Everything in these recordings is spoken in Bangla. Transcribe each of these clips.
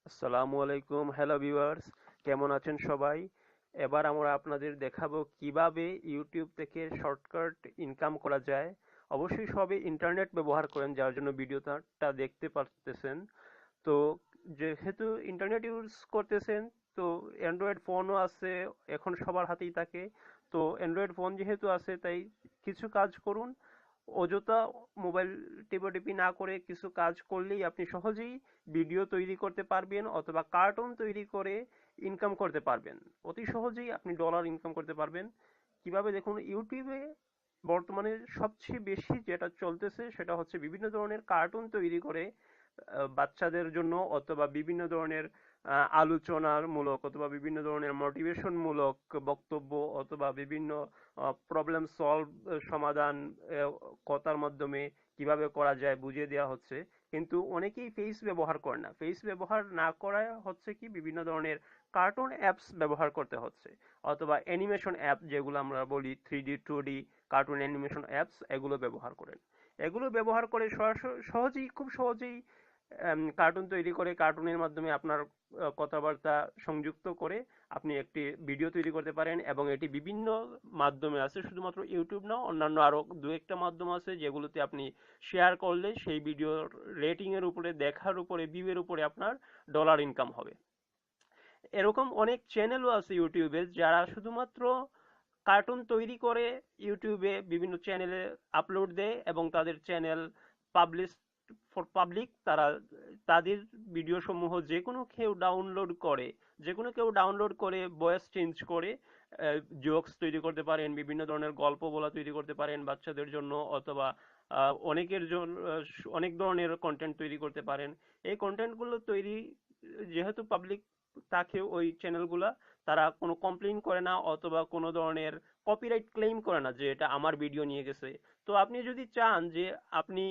আসসালামু আলাইকুম, হ্যালো ভিউয়ার্স, কেমন আছেন সবাই? এবার আমরা আপনাদের দেখাবো কিভাবে ইউটিউব থেকে শর্টকাট ইনকাম করা যায়। অবশ্যই সবাই ইন্টারনেট ব্যবহার করেন, যার জন্য ভিডিওটা দেখতে পারতেছেন। তো যেহেতু ইন্টারনেট ইউজ করতেছেন, তো অ্যান্ড্রয়েড ফোনও আছে, এখন সবার হাতেই থাকে। তো অ্যান্ড্রয়েড ফোন যেহেতু আছে, তাই কিছু কাজ করুন। অযথা মোবাইল টিপাটিপি না করে কিছু কাজ করলেই আপনি সহজেই ভিডিও তৈরি করতে পারবেন অথবা কার্টুন তৈরি করে ইনকাম করতে পারবেন। অতি সহজেই আপনি ডলার ইনকাম করতে পারবেন। কিভাবে দেখুন, ইউটিউবে বর্তমানে সবচেয়ে বেশি যেটা চলতেছে সেটা হচ্ছে বিভিন্ন ধরনের কার্টুন তৈরি করে বাচ্চাদের জন্য, অথবা বিভিন্ন ধরনের আলোচনার মূলক অথবা বিভিন্ন ধরনের মোটিভেশন মূলক বক্তব্য, অথবা বিভিন্ন প্রবলেম সলভ সমাধান কথার মাধ্যমে কিভাবে করা যায় বুঝিয়ে দেওয়া হচ্ছে। কিন্তু অনেকেই ফেস ব্যবহার করে না। ফেস ব্যবহার না করা হচ্ছে কি, বিভিন্ন ধরনের কার্টুন অ্যাপস ব্যবহার করতে হচ্ছে, অথবা অ্যানিমেশন অ্যাপ যেগুলো আমরা বলি 3D 2D cartoon animation apps, এগুলো ব্যবহার করেন। এগুলো ব্যবহার করে সহজেই, খুব সহজেই কার্টুন তৈরি করে কার্টুনের মাধ্যমে আপনার কথাবার্তা সংযুক্ত করে আপনি একটি ভিডিও তৈরি করতে পারেন। এবং এটি বিভিন্ন মাধ্যমে আছে, শুধুমাত্র ইউটিউব না, অন্যান্য আরো দু একটা মাধ্যম আছে যেগুলোতে আপনি শেয়ার করলে সেই ভিডিওর রেটিং এর উপরে, দেখার উপরে, ভিউ এর উপরে আপনার ডলার ইনকাম হবে। এরকম অনেক চ্যানেলও আছে ইউটিউবে যারা শুধুমাত্র কার্টুন তৈরি করে ইউটিউবে বিভিন্ন চ্যানেলে আপলোড দেয়, এবং তাদের চ্যানেল পাবলিশ ফর পাবলিক। তারা তাদের ভিডিও সমূহ যে কোনো কেউ ডাউনলোড করে ভয়েস চেঞ্জ করে জোকস তৈরি করতে পারেন, বিভিন্ন ধরনের গল্প বলা তৈরি করতে পারেন বাচ্চাদের জন্য, অথবা অনেকের জন্য অনেক ধরনের কন্টেন্ট তৈরি করতে পারেন। এই কন্টেন্টগুলো তৈরি যেহেতু পাবলিক থাকে ওই চ্যানেলগুলা, তারা কোনো কমপ্লেইন করে না অথবা কোনো ধরনের কপিরাইট ক্লেম করে না যে এটা আমার ভিডিও নিয়ে গেছে। তো আপনি যদি চান যে আপনি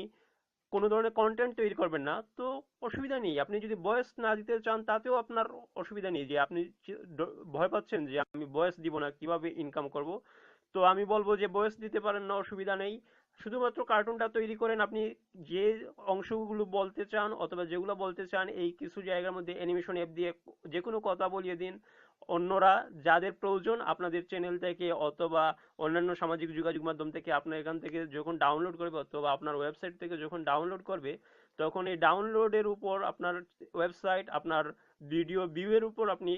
কোনো ধরনের কন্টেন্ট তৈরি করবেন না, তো অসুবিধা নেই। আপনি যদি ভয়েস না দিতে চান, তাতেও আপনার অসুবিধা নেই। যে আপনি ভয় পাচ্ছেন যে আমি ভয়েস দিব না, কিভাবে ইনকাম করব, তো আমি বলবো যে ভয়েস দিতে পারেন না, অসুবিধা নেই। শুধুমাত্র কার্টুনটা তৈরি করেন। আপনি যে অংশগুলো বলতে চান অথবা যেগুলো বলতে চান, এই কিছু জায়গার মধ্যে অ্যানিমেশন অ্যাপ দিয়ে যে কোনো কথা বলিয়ে দিন। অন্যরা যাদের প্রয়োজন আপনাদের চ্যানেল থেকে অথবা অন্যান্য সামাজিক যোগাযোগ মাধ্যম থেকে, আপনার এখান থেকে যখন ডাউনলোড করবে অথবা আপনার ওয়েবসাইট থেকে যখন ডাউনলোড করবে, তখন এই ডাউনলোডের উপর আপনার ওয়েবসাইট, আপনার ভিডিও ভিউ এর উপর আপনি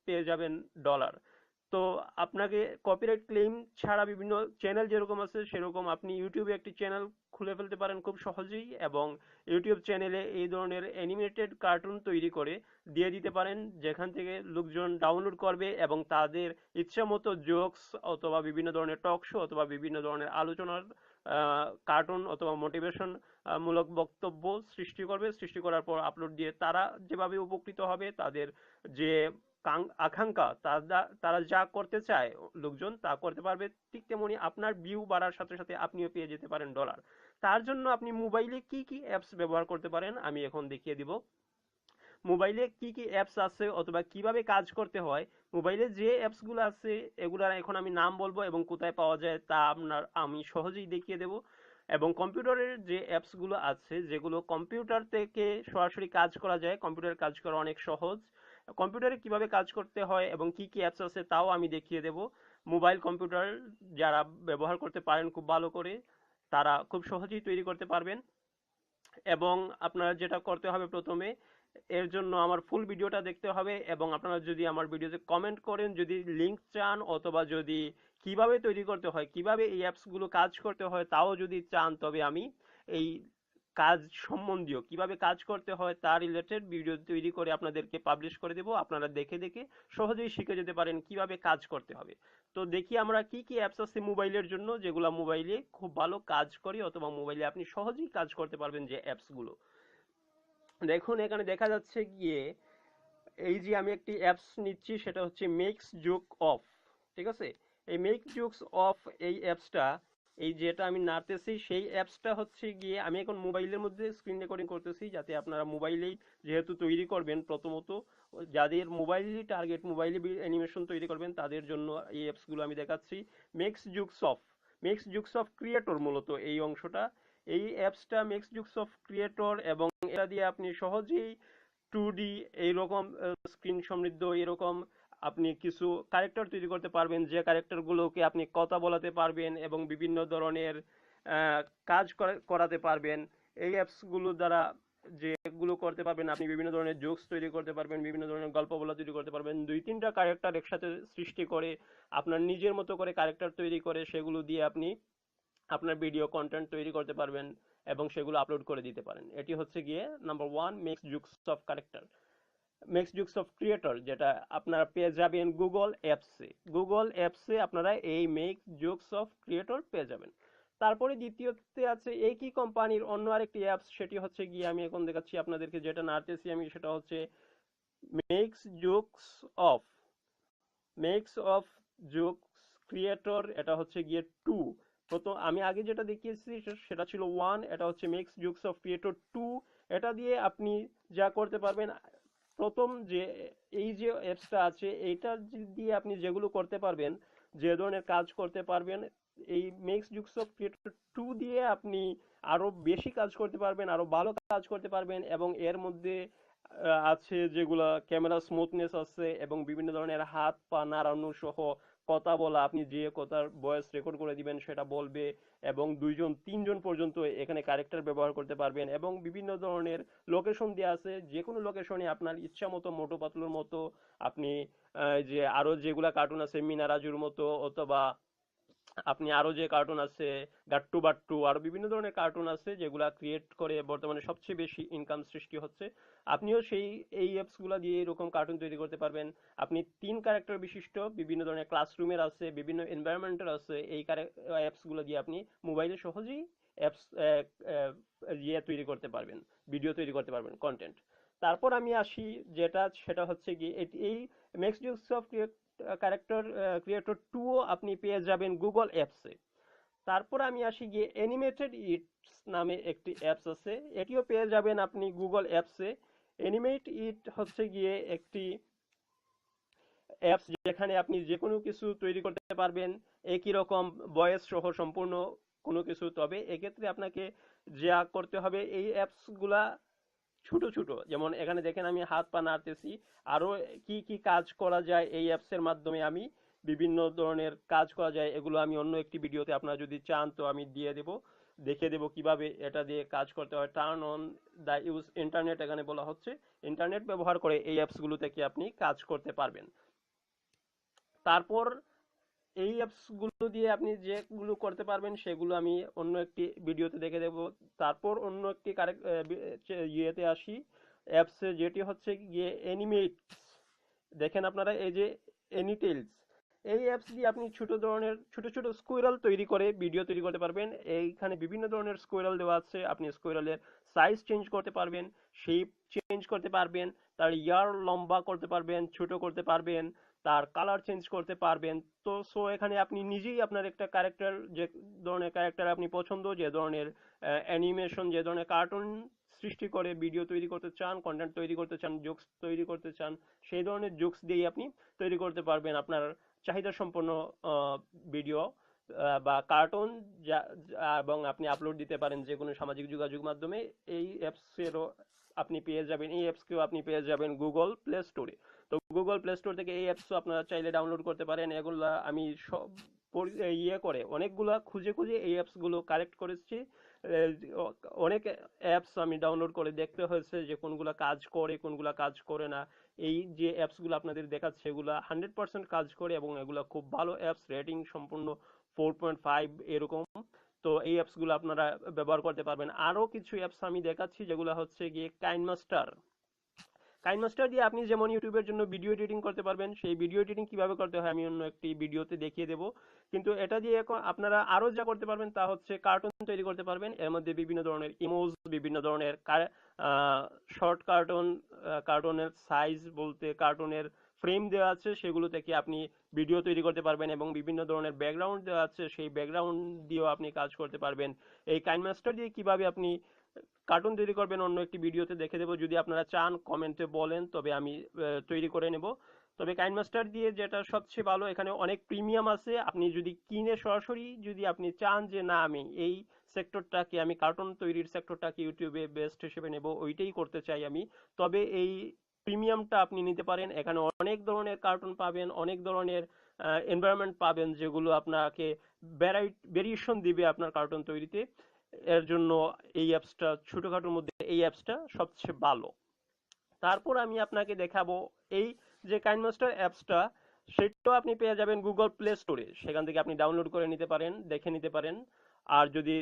পেয়ে যাবেন ডলার। তো আপনাকে কপিরাইট ক্লেম ছাড়া বিভিন্ন চ্যানেল যেরকম আছে সেরকম আপনি ইউটিউবে একটি চ্যানেল খুলে ফেলতে পারেন খুব সহজেই, এবং ইউটিউব চ্যানেলে এই ধরনের অ্যানিমেটেড কার্টুন তৈরি করে দিয়ে দিতে পারেন, যেখান থেকে লোকজন ডাউনলোড করবে এবং তাদের ইচ্ছা মতো জোকস অথবা বিভিন্ন ধরনের টক শো অথবা বিভিন্ন ধরনের আলোচনার কার্টুন অথবা মোটিভেশন মূলক বক্তব্য সৃষ্টি করবে। সৃষ্টি করার পর আপলোড দিয়ে তারা যেভাবে উপকৃত হবে, তাদের যে আকাঙ্ক্ষা, তারা যা করতে চায় লোকজন তা করতে পারবে। ঠিক তেমনি আপনার ভিউ বাড়ার সাথে সাথে আপনিও পেয়ে যেতে পারেন ডলার। তার জন্য আপনি মোবাইলে কি কি অ্যাপস ব্যবহার করতে পারেন আমি এখন দেখিয়ে দিব। মোবাইলে কি কি অ্যাপস আছে অথবা কিভাবে কাজ করতে হয়, মোবাইলে যে অ্যাপসগুলো আছে এগুলার এখন আমি নাম বলবো এবং কোথায় পাওয়া যায় তা আমি সহজেই দেখিয়ে দেব। এবং কম্পিউটারের যে অ্যাপসগুলো আছে, যেগুলো কম্পিউটার থেকে সরাসরি কাজ করা যায়, কম্পিউটারে কাজ করা অনেক সহজ, কম্পিউটারে কিভাবে কাজ করতে হয় এবং কি কি অ্যাপস আছে তাও আমি দেখিয়ে দেব। মোবাইল কম্পিউটার যারা ব্যবহার করতে পারেন খুব ভালো করে, তারা খুব সহজেই তৈরি করতে পারবেন। এবং আপনারা যেটা করতে হবে প্রথমে, এর জন্য আমার ফুল ভিডিওটা দেখতে হবে, এবং আপনারা যদি আমার ভিডিওতে কমেন্ট করেন, যদি লিংক চান অথবা যদি কিভাবে তৈরি করতে হয়, কিভাবে এই অ্যাপসগুলো কাজ করতে হয় তাও যদি চান, তবে আমি এই কাজ সম্বন্ধীয় কিভাবে কাজ করতে হয় তার রিলেটেড ভিডিও তৈরি করে আপনাদেরকে পাবলিশ করে দেব। আপনারা দেখে দেখে সহজেই শিখে যেতে পারেন কিভাবে কাজ করতে হবে। তো দেখি আমরা কি কি অ্যাপস আছে মোবাইলের জন্য, যেগুলো মোবাইলে খুব ভালো কাজ করে অথবা মোবাইলে আপনি সহজেই কাজ করতে পারবেন যে অ্যাপসগুলো। দেখুন, এখানে দেখা যাচ্ছে গিয়ে এই যে আমি একটি অ্যাপস নিচ্ছি, সেটা হচ্ছে মেক্স জোক অফ। ঠিক আছে, এই মেক্স জোকস অফ এই অ্যাপসটা, এই যেটা আমি নাড়তেছি সেই অ্যাপসটা হচ্ছে গিয়ে, আমি এখন মোবাইলের মধ্যে স্ক্রিন রেকর্ডিং করতেছি যাতে আপনারা মোবাইলেই যেহেতু তৈরি করবেন, প্রথমত যাদের মোবাইলই টার্গেট, মোবাইলে অ্যানিমেশন তৈরি করবেন তাদের জন্য এই অ্যাপসগুলো আমি দেখাচ্ছি। Makes jokes of, makes jokes of creator মূলত এই অংশটা, এই অ্যাপসটা মেক্স জোকস অফ ক্রিয়েটর, এবং এটা দিয়ে আপনি সহজেই 2D এইরকম স্ক্রিন সমৃদ্ধ এরকম আপনি কিছু ক্যারেক্টার তৈরি করতে পারবেন, যে ক্যারেক্টারগুলোকে আপনি কথা বলাতে পারবেন এবং বিভিন্ন ধরনের আহ, কাজ করাতে পারবেন। এই অ্যাপসগুলো দ্বারা যেগুলো করতে পারবেন, আপনি বিভিন্ন ধরনের জোকস তৈরি করতে পারবেন, বিভিন্ন ধরনের গল্প বলা তৈরি করতে পারবেন, দুই তিনটা ক্যারেক্টার একসাথে সৃষ্টি করে আপনার নিজের মতো করে ক্যারেক্টার তৈরি করে সেগুলো দিয়ে আপনি আপনার ভিডিও কন্টেন্ট তৈরি করতে পারবেন এবং সেগুলো আপলোড করে দিতে পারেন। এটি হচ্ছে গিয়ে number one, makes jokes of character, makes jokes of creator, যেটা আপনারা পেয়ে যাবেন গুগল অ্যাপসে। গুগল অ্যাপসে আপনারা এই মেক্স জুকস অফ ক্রিয়েটর পেয়ে যাবেন। তারপরে দ্বিতীয়তে আছে একই কোম্পানির অন্য আরেকটি অ্যাপস, সেটি হচ্ছে গিয়ে আমি এখন দেখাচ্ছি আপনাদেরকে, যেটা নাড়তেছি আমি, সেটা হচ্ছে makes jokes of, makes of jokes creator. এটা হচ্ছে গিয়ে টু। প্রথম আমি আগে যেটা দেখিয়েছি সেটা ছিল ওয়ান, এটা হচ্ছে makes jokes of creator two. এটা দিয়ে আপনি যা করতে পারবেন, প্রথম যে এই যে অ্যাপসটা আছে এইটা দিয়ে আপনি যেগুলো করতে পারবেন, যে ধরনের কাজ করতে পারবেন, এই makes jokes of creator two দিয়ে আপনি আরো বেশি কাজ করতে পারবেন, আরো ভালো কাজ করতে পারবেন। এবং এর মধ্যে আছে যেগুলা ক্যামেরা স্মুথনেস আছে এবং বিভিন্ন ধরনের হাত পা নাড়ানো সহ কথা বলা, আপনি যে কথার ভয়েস রেকর্ড করে দিবেন সেটা বলবে, এবং দুইজন তিনজন পর্যন্ত এখানে ক্যারেক্টার ব্যবহার করতে পারবেন। এবং বিভিন্ন ধরনের লোকেশন দেওয়া আছে, যে কোনো লোকেশনে আপনার ইচ্ছা মতো, মোটু পাতলুর মতো আপনি যে আরো যেগুলা কার্টুন আছে মিনা রাজুর মতো, অথবা আপনি আরো যে কার্টুন আছে গাট্টু বাট্টু, আরো বিভিন্ন ধরনের কার্টুন আছে যেগুলা ক্রিয়েট করে বর্তমানে সবচেয়ে বেশি ইনকাম সৃষ্টি হচ্ছে, আপনিও এই অ্যাপস গুলা দিয়ে এরকম কার্টুন তৈরি করতে পারবেন। আপনি তিন ক্যারেক্টার বিশিষ্ট বিভিন্ন ধরনের ক্লাসরুমের আছে, বিভিন্ন এনভায়রনমেন্টের আছে, এই অ্যাপস গুলো দিয়ে আপনি মোবাইলে সহজেই অ্যাপস ইয়ে তৈরি করতে পারবেন, ভিডিও তৈরি করতে পারবেন, কন্টেন্ট। তারপর আমি আসি, সেটা হচ্ছে কি এই makes use of character creator tool আপনি পেয়ে যাবেন গুগল অ্যাপসে। তারপর আমি আসি গিয়ে অ্যানিমেটেড ইটস নামে একটি অ্যাপস আছে, এটিও পেয়ে যাবেন আপনি গুগল অ্যাপসে। অ্যানিমেট ইট হচ্ছে গিয়ে একটি অ্যাপস যেখানে আপনি যে কোনো কিছু তৈরি করতে পারবেন, একই রকম ভয়েস সহ সম্পূর্ণ কোনো কিছু। তবে এক্ষেত্রে আপনাকে যা করতে হবে, এই অ্যাপস গুলা ছোট ছোট, যেমন এখানে দেখেন আমি হাত পা নাড়তেছি, আরো কি কি কাজ করা যায় এই অ্যাপস এর মাধ্যমে, আমি বিভিন্ন ধরনের কাজ করা যায়, এগুলো আমি অন্য একটি ভিডিওতে আপনারা যদি চান তো আমি দিয়ে দেব, দেখে দেব কিভাবে এটা দিয়ে কাজ করতে হয়। Turn on the use internet এখানে বলা হচ্ছে, ইন্টারনেট ব্যবহার করে এই অ্যাপস গুলো থেকে আপনি কাজ করতে পারবেন। তারপর এই অ্যাপস গুলো দিয়ে আপনি যেগুলো করতে পারবেন সেগুলো আমি অন্য একটি ভিডিওতে দেখে দেব। তারপর অন্য একটি ইয়েতে আসি, অ্যাপসে, যেটি হচ্ছে গিয়ে অ্যানিমেটস। দেখেন আপনারা এই যে অ্যানিটেলস, এই অ্যাপস দিয়ে আপনি ছোট ধরনের ছোট ছোট স্কুইরাল তৈরি করে ভিডিও তৈরি করতে পারবেন। এইখানে বিভিন্ন ধরনের স্কুইরাল দেওয়া আছে, আপনি স্কুইরালের সাইজ চেঞ্জ করতে পারবেন, শেপ চেঞ্জ করতে পারবেন, তার ইয়ার লম্বা করতে পারবেন, ছোট করতে পারবেন, তার কালার চেঞ্জ করতে পারবেন। তো এখানে আপনি নিজেই আপনার একটা ক্যারেক্টার, যে ধরনের ক্যারেক্টার আপনি পছন্দ, যে ধরনের অ্যানিমেশন, যে ধরনের কার্টুন সৃষ্টি করে ভিডিও তৈরি করতে চান, কন্টেন্ট তৈরি করতে চান, জোকস তৈরি করতে চান, সেই ধরনের জোকস দিয়ে আপনি তৈরি করতে পারবেন আপনার চাহিদা সম্পন্ন ভিডিও বা কার্টুন, এবং আপনি আপলোড দিতে পারেন যে কোনো সামাজিক যোগাযোগ মাধ্যমে। এই অ্যাপসেরও আপনি পেয়ে যাবেন, এই অ্যাপসকেও আপনি পেয়ে যাবেন গুগল প্লে স্টোরে। তো গুগল প্লে স্টোর থেকে এই অ্যাপসও আপনারা চাইলে ডাউনলোড করতে পারেন। এগুলা আমি সব ইয়ে করে অনেকগুলা খুঁজে খুঁজে এই অ্যাপসগুলো কালেক্ট করেছি। অনেক অ্যাপস আমি ডাউনলোড করে দেখতে হয়েছে যে কোনগুলা কাজ করে কোনগুলা কাজ করে না। এই যে অ্যাপসগুলো আপনাদের দেখাচ্ছে সেগুলা 100% কাজ করে এবং এগুলা খুব ভালো অ্যাপস, রেটিং সম্পূর্ণ 4.5 এরকম। তো এই অ্যাপসগুলো আপনারা ব্যবহার করতে পারবেন। আরো কিছু অ্যাপস আমি দেখাচ্ছি যেগুলো হচ্ছে গিয়ে কাইনমাস্টার। কাইনমাস্টার দিয়ে আপনি যেমন ইউটিউবের জন্য ভিডিও এডিটিং করতে পারবেন, সেই ভিডিও এডিটিং কিভাবে করতে হয় আমি অন্য একটি ভিডিওতে দেখিয়ে দেব। কিন্তু এটা দিয়ে এখন আপনারা আরো যা করতে পারবেন তা হচ্ছে কার্টুন তৈরি করতে পারবেন। এর মধ্যে বিভিন্ন ধরনের ইমোজ, বিভিন্ন ধরনের শর্ট কার্টুন, কার্টুনের সাইজ বলতে কার্টুনের ফ্রেম দেওয়া আছে, সেগুলো থেকে আপনি ভিডিও তৈরি করতে পারবেন। এবং বিভিন্ন ধরনের ব্যাকগ্রাউন্ড দেওয়া আছে, সেই ব্যাকগ্রাউন্ড দিয়েও আপনি কাজ করতে পারবেন। এই কাইনমাস্টার দিয়ে কিভাবে আপনি কার্টুন তৈরি করবেন অন্য একটি ভিডিওতে দেখে দেবো, যদি আপনারা চান কমেন্টে বলেন তবে আমি তৈরি করে নেব। তবে কাইনমাস্টার দিয়ে যেটা সবচেয়ে ভালো, এখানে অনেক প্রিমিয়াম আছে। আপনি যদি কিনে সরাসরি যদি আপনি চান যে না আমি এই সেক্টরটাকে, আমি কার্টুন তৈরির সেক্টরটাকে ইউটিউবে বেস্ট হিসেবে নেব, ওইটাই করতে চাই আমি, তবে এই প্রিমিয়ামটা আপনি নিতে পারেন। এখানে অনেক ধরনের কার্টুন পাবেন, অনেক ধরনের এনভায়রনমেন্ট পাবেন, যেগুলো আপনাকে ভেরিয়েশন দিবে আপনার কার্টুন তৈরিতে। এর জন্য এই অ্যাপসটা, ছোটখাটোর মধ্যে এই অ্যাপসটা সবচেয়ে ভালো। তারপর আমি আপনাকে দেখাবো এই যে কাইনমাস্টার অ্যাপসটা, সেটাও আপনি পেয়ে যাবেন গুগল প্লে স্টোরে। সেখান থেকে আপনি ডাউনলোড করে নিতে পারেন, দেখে নিতে পারেন। আর যদি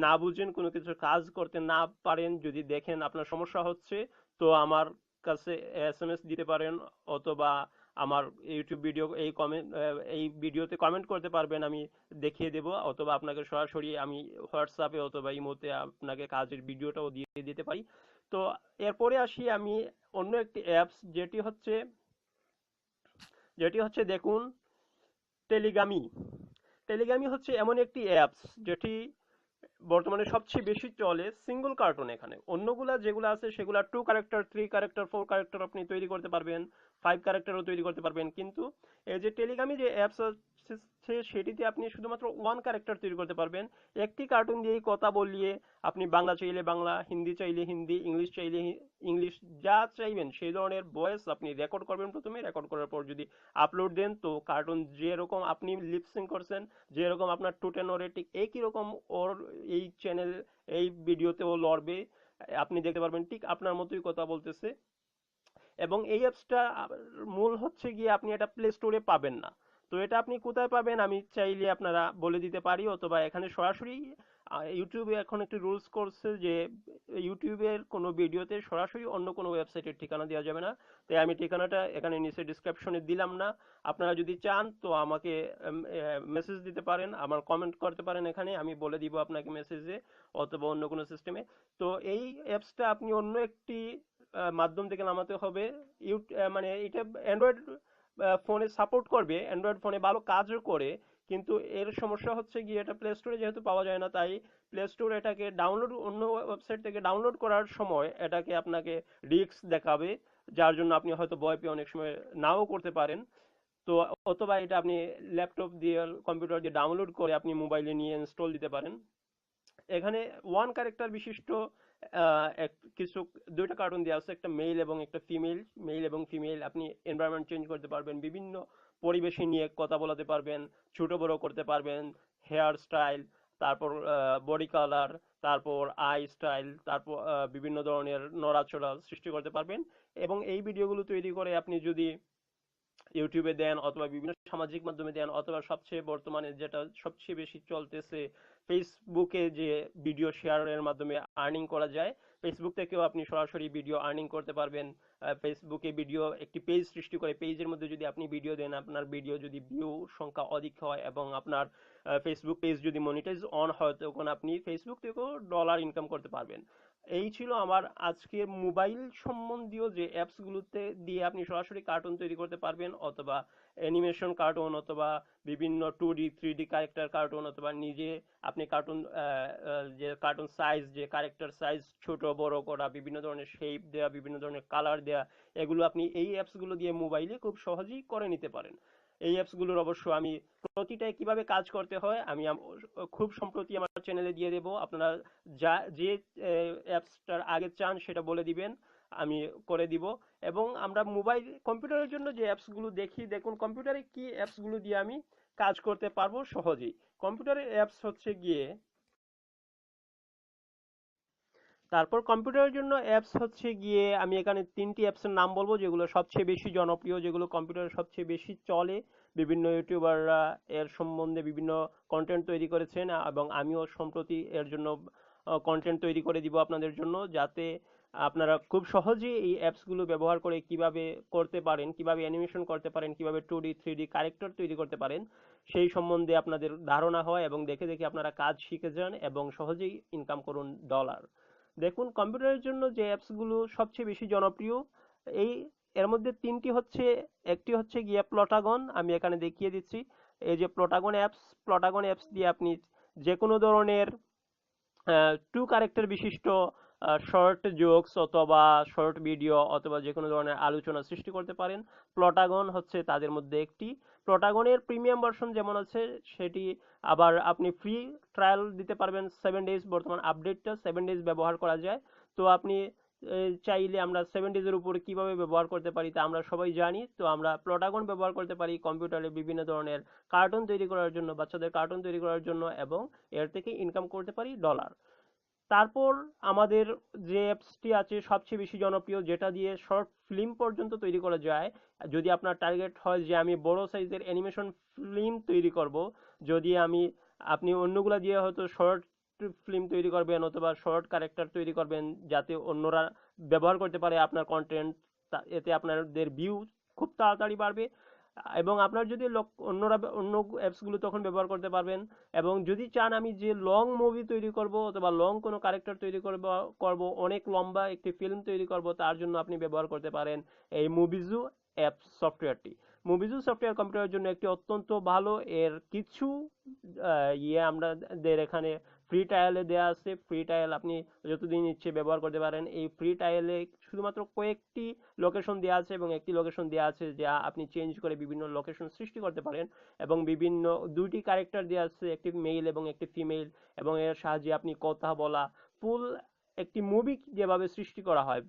না বুঝেন, কোনো কিছু কাজ করতে না পারেন, যদি দেখেন আপনার সমস্যা হচ্ছে, তো আমার কাছে এসএমএস দিতে পারেন, অথবা আমার ইউটিউব ভিডিও এই ভিডিওতে কমেন্ট করতে পারবেন, আমি দেখিয়ে দেব, অথবা আপনাকে সরাসরি আমি হোয়াটসঅ্যাপে অথবা ইমোতে আপনাকে কাজের ভিডিওটাও দিয়ে দিতে পারি। তো এরপরে আসি আমি অন্য একটি অ্যাপস, যেটি হচ্ছে দেখুন, টেলিগামি। টেলিগামি হচ্ছে এমন একটি অ্যাপস যেটি বর্তমানে সবচেয়ে বেশি চলে সিঙ্গল কার্টুন। এখানে অন্যগুলা যেগুলো আছে সেগুলা 2 ক্যারেক্টার, 3 ক্যারেক্টার, 4 ক্যারেক্টার আপনি তৈরি করতে পারবেন, 5 ক্যারেক্টারও তৈরি করতে পারবেন। কিন্তু এই যে টেলিগামি যে অ্যাপস আছে, সেটিতে আপনি শুধুমাত্র 1 ক্যারেক্টার তৈরি করতে পারবেন। একটি কার্টুন দিয়েই কথা বলিয়ে আপনি বাংলা চাইলে বাংলা, হিন্দি চাইলে হিন্দি, ইংলিশ চাইলে ইংলিশ, যা চাইবেন সেই ধরনের ভয়েস আপনি রেকর্ড করবেন। প্রথমে রেকর্ড করার পর যদি আপলোড দেন, তো কার্টুন যেরকম আপনি লিপসিং করছেন, যেরকম আপনার টোটেন ওরে ঠিক একই রকম ওর এই চ্যানেল, এই ভিডিওতেও লড়বে। আপনি দেখতে পারবেন ঠিক আপনার মতোই কথা বলতেছে। এবং এই অ্যাপসটা মূল হচ্ছে গিয়ে আপনি এটা প্লে স্টোরে পাবেন না। তো এটা আপনি কোথায় পাবেন আমি চাইলে আপনারা বলে দিতে পারি, অথবা এখানে সরাসরি ইউটিউবে এখন একটি রুলস করছে যে ইউটিউবের কোনো ভিডিওতে সরাসরি অন্য কোনো ওয়েবসাইটের ঠিকানা দেওয়া যাবে না। তাই আমি ঠিকানাটা এখানে নিচে ডিসক্রিপশনে দিলাম না। আপনারা যদি চান তো আমাকে মেসেজ দিতে পারেন, আমার কমেন্ট করতে পারেন, এখানে আমি বলে দিব আপনাকে মেসেজে, অথবা অন্য কোনো সিস্টেমে। তো এই অ্যাপসটা আপনি অন্য একটি মাধ্যম থেকে নামাতে হবে। মানে এটা অ্যান্ড্রয়েড ফোনে সাপোর্ট করবে, অ্যান্ড্রয়েড ফোনে ভালো কাজও করে। কিন্তু এর সমস্যা হচ্ছে গিয়ে এটা প্লে স্টোরে যেহেতু পাওয়া যায় না, তাই প্লে স্টোর এটাকে ডাউনলোড, অন্য ওয়েবসাইট থেকে ডাউনলোড করার সময় এটাকে আপনাকে রিস্ক দেখাবে, যার জন্য আপনি হয়তো ভয় পেয়ে অনেক সময় নাও করতে পারেন। তো অথবা এটা আপনি ল্যাপটপ দিয়ে, কম্পিউটার দিয়ে ডাউনলোড করে আপনি মোবাইলে নিয়ে ইনস্টল দিতে পারেন। এখানে 1 ক্যারেক্টার বিশিষ্ট কিছু 2টা কার্টুন দেওয়া আছে, একটা মেল এবং একটা ফিমেল। মেল এবং ফিমেল আপনি এনভায়রনমেন্ট চেঞ্জ করতে পারবেন, বিভিন্ন পরিবেশে নিয়ে কথা বলাতে পারবেন, ছোট বড় করতে পারবেন, হেয়ার স্টাইল, তারপর বডি কালার, তারপর আই স্টাইল, তারপর বিভিন্ন ধরনের নড়াচড়া সৃষ্টি করতে পারবেন। এবং এই ভিডিওগুলো তৈরি করে আপনি যদি ইউটিউবে দেন, অথবা বিভিন্ন সামাজিক মাধ্যমে দেন, অথবা সবচেয়ে বর্তমানে যেটা সবচেয়ে বেশি চলতেছে, ফেসবুকে যে ভিডিও শেয়ারের মাধ্যমে আর্নিং করা যায়, ফেসবুক থেকেও আপনি সরাসরি ভিডিও আর্নিং করতে পারবেন। ফেসবুকে ভিডিও একটি পেজ সৃষ্টি করে, পেজের মধ্যে যদি আপনি ভিডিও দেন, আপনার ভিডিও যদি ভিউ সংখ্যা অধিক হয় এবং আপনার ফেসবুক পেজ যদি মনিটাইজ অন হয়, তখন আপনি ফেসবুক থেকেও ডলার ইনকাম করতে পারবেন। এই ছিল আমার আজকের মোবাইল সম্বন্ধীয় যে অ্যাপসগুলোতে দিয়ে আপনি সরাসরি কার্টুন তৈরি করতে পারবেন, অথবা অ্যানিমেশন কার্টুন, অথবা বিভিন্ন 2D 3D ক্যারেক্টার কার্টুন, অথবা নিজে আপনি কার্টুন, যে কার্টুন সাইজ, যে ক্যারেক্টার সাইজ ছোট বড় করা, বিভিন্ন ধরনের শেপ দেওয়া, বিভিন্ন ধরনের কালার দেওয়া, এগুলো আপনি এই অ্যাপসগুলো দিয়ে মোবাইলে খুব সহজেই করে নিতে পারেন। এই অ্যাপসগুলোর অবশ্য আমি প্রতিটায় কিভাবে কাজ করতে হয় আমি খুব সম্প্রতি আমার চ্যানেলে দিয়ে দেব। আপনারা যে অ্যাপসটার আগে চান সেটা বলে দিবেন, আমি করে দিব। এবং আমরা মোবাইল কম্পিউটারের জন্য যে অ্যাপসগুলো দেখি, দেখুন কম্পিউটারে কি অ্যাপসগুলো দিয়ে আমি কাজ করতে পারবো সহজেই। কম্পিউটারের অ্যাপস হচ্ছে গিয়ে, তারপর কম্পিউটারের জন্য অ্যাপস হচ্ছে গিয়ে, আমি এখানে 3টি অ্যাপসের নাম বলবো যেগুলো সবচেয়ে বেশি জনপ্রিয়, যেগুলো কম্পিউটারে সবচেয়ে বেশি চলে। বিভিন্ন ইউটিউবাররা এর সম্বন্ধে বিভিন্ন কন্টেন্ট তৈরি করেছেন, এবং আমিও সম্প্রতি এর জন্য কন্টেন্ট তৈরি করে দিব আপনাদের জন্য, যাতে আপনারা খুব সহজেই এই অ্যাপসগুলো ব্যবহার করে কিভাবে করতে পারেন, কিভাবে অ্যানিমেশন করতে পারেন, কিভাবে 2D 3D ক্যারেক্টার তৈরি করতে পারেন, সেই সম্বন্ধে আপনাদের ধারণা হয়, এবং দেখে দেখে আপনারা কাজ শিখে যান এবং সহজেই ইনকাম করুন ডলার। দেখুন কম্পিউটারের জন্য যে অ্যাপসগুলো সবচেয়ে বেশি জনপ্রিয়, এই এর মধ্যে 3টি হচ্ছে। একটি হচ্ছে গিয়ে প্লটাগন, আমি এখানে দেখিয়ে দিচ্ছি। এই যে প্লটাগন অ্যাপস দিয়ে আপনি যে কোনো ধরনের 2 ক্যারেক্টার বিশিষ্ট শর্ট জোকস অথবা শর্ট ভিডিও অথবা যে কোনো ধরনের আলোচনা সৃষ্টি করতে পারেন। প্লটাগন হচ্ছে তাদের মধ্যে একটি। প্লটাগনের প্রিমিয়াম ভার্সন যেমন আছে সেটি, আবার আপনি ফ্রি ট্রায়াল দিতে পারবেন 7 ডেজ। বর্তমান আপডেটটা 7 ডেজ ব্যবহার করা যায়। তো আপনি চাইলে আমরা 7 ডেজের উপরে কিভাবে ব্যবহার করতে পারি তা আমরা সবাই জানি। তো আমরা প্লটাগন ব্যবহার করতে পারি কম্পিউটারে বিভিন্ন ধরনের কার্টুন তৈরি করার জন্য, বাচ্চাদের কার্টুন তৈরি করার জন্য, এবং এর থেকে ইনকাম করতে পারি ডলার। তারপর আমাদের যে অ্যাপসটি আছে সবচেয়ে বেশি জনপ্রিয়, যেটা দিয়ে শর্ট ফিল্ম পর্যন্ত তৈরি করা যায়। যদি আপনার টার্গেট হয় যে আমি বড় সাইজের অ্যানিমেশন ফিল্ম তৈরি করব, যদি আমি, আপনি অন্যগুলা দিয়ে হয়তো শর্ট ফিল্ম তৈরি করবেন অথবা শর্ট ক্যারেক্টার তৈরি করবেন যাতে অন্যরা ব্যবহার করতে পারে আপনার কন্টেন্ট, এতে আপনাদের ভিউ খুব তাড়াতাড়ি বাড়বে। এবং আপনার যদি অন্যরা অন্য অ্যাপসগুলো তখন ব্যবহার করতে পারবেন। এবং যদি চান আমি যে লং মুভি তৈরি করব অথবা লং কোনো ক্যারেক্টার তৈরি করব অনেক লম্বা একটি ফিল্ম তৈরি করব, তার জন্য আপনি ব্যবহার করতে পারেন এই মুভিজু অ্যাপ সফটওয়্যারটি। মুভিজু সফটওয়্যার কম্পিউটারের জন্য একটি অত্যন্ত ভালো। এর কিছু আমাদের এখানে ফ্রি ট্রায়ালে দেওয়া আছে। ফ্রি ট্রায়াল আপনি যতদিন ইচ্ছে ব্যবহার করতে পারেন। এই ফ্রি ট্রায়ালে শুধুমাত্র কয়েকটি লোকেশন দেওয়া আছে এবং একটি লোকেশন দেওয়া আছে যা আপনি চেঞ্জ করে বিভিন্ন লোকেশন সৃষ্টি করতে পারেন। এবং বিভিন্ন দুইটি ক্যারেক্টার দেওয়া আছে, একটি মেল এবং একটি ফিমেল, এবং এর সাহায্যে আপনি কথা বলা, ফুল একটি মুভি যেভাবে সৃষ্টি করা হয়,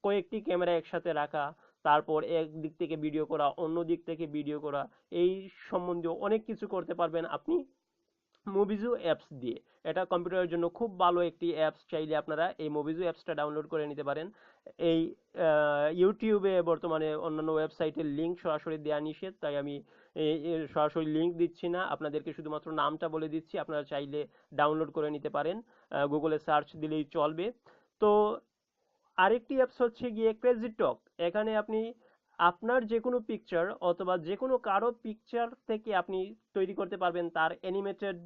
কয়েকটি ক্যামেরা একসাথে রাখা, তারপর এক দিক থেকে ভিডিও করা, অন্য দিক থেকে ভিডিও করা, এই সম্বন্ধীয় অনেক কিছু করতে পারবেন আপনি মুভিজু অ্যাপস দিয়ে। এটা কম্পিউটারের জন্য খুব ভালো একটি অ্যাপস। চাইলে আপনারা এই মুভিজু অ্যাপসটা ডাউনলোড করে নিতে পারেন। এই ইউটিউবে বর্তমানে অন্যান্য ওয়েবসাইটের লিঙ্ক সরাসরি দেওয়া নিষেধ, তাই আমি এর সরাসরি লিঙ্ক দিচ্ছি না, আপনাদেরকে শুধুমাত্র নামটা বলে দিচ্ছি। আপনারা চাইলে ডাউনলোড করে নিতে পারেন, গুগলে সার্চ দিলেই চলবে। তো আরেকটি অ্যাপস হচ্ছে গিয়ে ক্রেজি টক। এখানে আপনি আপনার যে কোনো পিকচার অথবা যে কোনো কারো পিকচার থেকে আপনি তৈরি করতে পারবেন তার অ্যানিমেটেড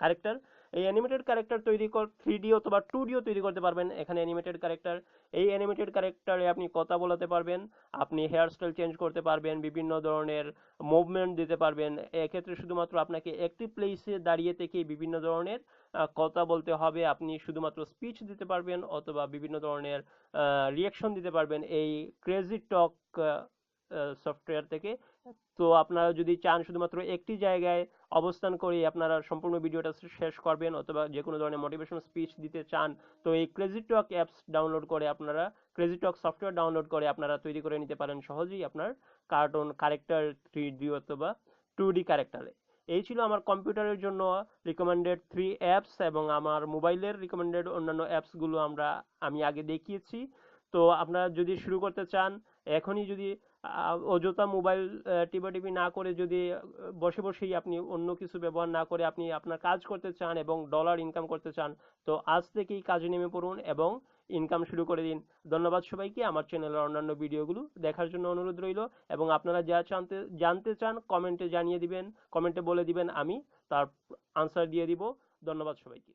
ক্যারেক্টার। এই অ্যানিমেটেড ক্যারেক্টার তৈরি 3D অথবা 2Dও তৈরি করতে পারবেন এখানে অ্যানিমেটেড ক্যারেক্টার। এই অ্যানিমেটেড ক্যারেক্টারে আপনি কথা বলাতে পারবেন, আপনি হেয়ার স্টাইল চেঞ্জ করতে পারবেন, বিভিন্ন ধরনের মুভমেন্ট দিতে পারবেন। এক্ষেত্রে শুধুমাত্র আপনাকে একটি প্লেসে দাঁড়িয়ে থেকেই বিভিন্ন ধরনের কথা বলতে হবে। আপনি শুধুমাত্র স্পিচ দিতে পারবেন অথবা বিভিন্ন ধরনের রিয়াকশন দিতে পারবেন এই ক্রেজি টক সফটওয়্যার থেকে। তো আপনারা যদি চান শুধুমাত্র একটি জায়গায় অবস্থান করে আপনারা সম্পূর্ণ ভিডিওটা শেষ করবেন অথবা যে কোনো ধরনের মোটিভেশনাল স্পিচ দিতে চান, তো এই ক্রেজি টক অ্যাপস ডাউনলোড করে আপনারা, ক্রেজি টক সফটওয়্যার ডাউনলোড করে আপনারা তৈরি করে নিতে পারেন সহজেই আপনার কার্টুন ক্যারেক্টার 3D অথবা 2D ক্যারেক্টারে। এই ছিল আমার কম্পিউটারের জন্য রিকমেন্ডেড 3 অ্যাপস, এবং আমার মোবাইলের রিকমেন্ডেড অন্যান্য অ্যাপসগুলো আমি আগে দেখিয়েছি। তো আপনারা যদি শুরু করতে চান এখনই, যদি অযথা মোবাইল টিপাটিপি না করে, যদি বসে বসেই আপনি অন্য কিছু ব্যবহার না করে আপনি আপনার কাজ করতে চান এবং ডলার ইনকাম করতে চান, তো আজ থেকেই কাজে নেমে পড়ুন এবং ইনকাম শুরু করে দিন। ধন্যবাদ সবাইকে আমার চ্যানেলের অন্যান্য ভিডিওগুলো দেখার জন্য অনুরোধ রইল। এবং আপনারা যা জানতে চান কমেন্টে জানিয়ে দিবেন, কমেন্টে বলে দিবেন, আমি তার আনসার দিয়ে দিব। ধন্যবাদ সবাইকে।